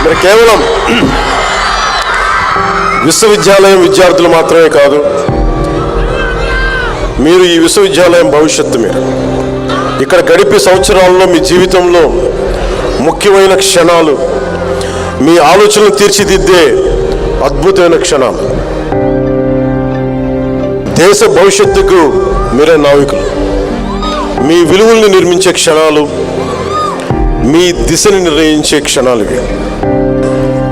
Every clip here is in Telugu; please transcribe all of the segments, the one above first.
మరి కేవలం విశ్వవిద్యాలయం విద్యార్థులు మాత్రమే కాదు, మీరు ఈ విశ్వవిద్యాలయం భవిష్యత్తు. మీరు ఇక్కడ గడిపే సంవత్సరాల్లో మీ జీవితంలో ముఖ్యమైన క్షణాలు, మీ ఆలోచనలు తీర్చిదిద్దే అద్భుతమైన క్షణాలు. దేశ భవిష్యత్తుకు మీరే నావికులు. మీ విలువల్ని నిర్మించే క్షణాలు, మీ దిశని నిర్ణయించే క్షణాలు ఇవి.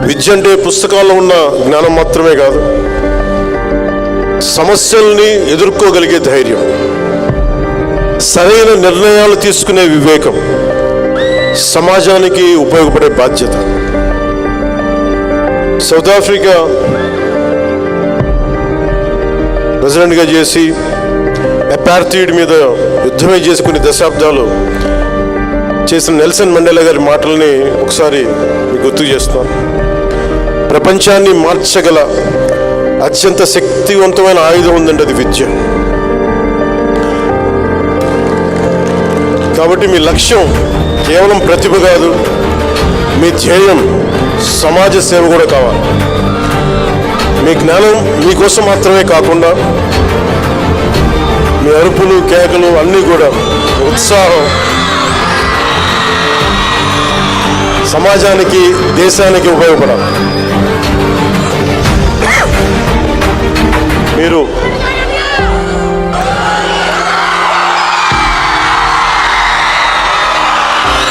విద్య అంటే పుస్తకాల్లో ఉన్న జ్ఞానం మాత్రమే కాదు, సమస్యల్ని ఎదుర్కోగలిగే ధైర్యం, సరైన నిర్ణయాలు తీసుకునే వివేకం, సమాజానికి ఉపయోగపడే బాధ్యత. సౌత్ ఆఫ్రికా ప్రెసిడెంట్గా చేసి అపార్థైడ్ మీద యుద్ధమే చేసి కొన్ని దశాబ్దాలు చేసిన నెల్సన్ మండేలా గారి మాటల్ని ఒకసారి మీకు గుర్తు చేస్తున్నాను. ప్రపంచాన్ని మార్చగల అత్యంత శక్తివంతమైన ఆయుధం ఉందండి, అది విద్య. కాబట్టి మీ లక్ష్యం కేవలం ప్రతిభ కాదు, మీ ధ్యేయం సమాజ సేవ కూడా కావాలి. మీ జ్ఞానం మీకోసం మాత్రమే కాకుండా మీ అరుపులు కేకలు అన్నీ కూడా ఉత్సాహం సమాజానికి దేశానికి ఉపయోగపడాలి. మీరు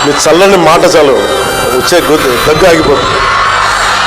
మీ చల్లని మాట చాలు వచ్చే దగ్గు ఆగిపోతుంది.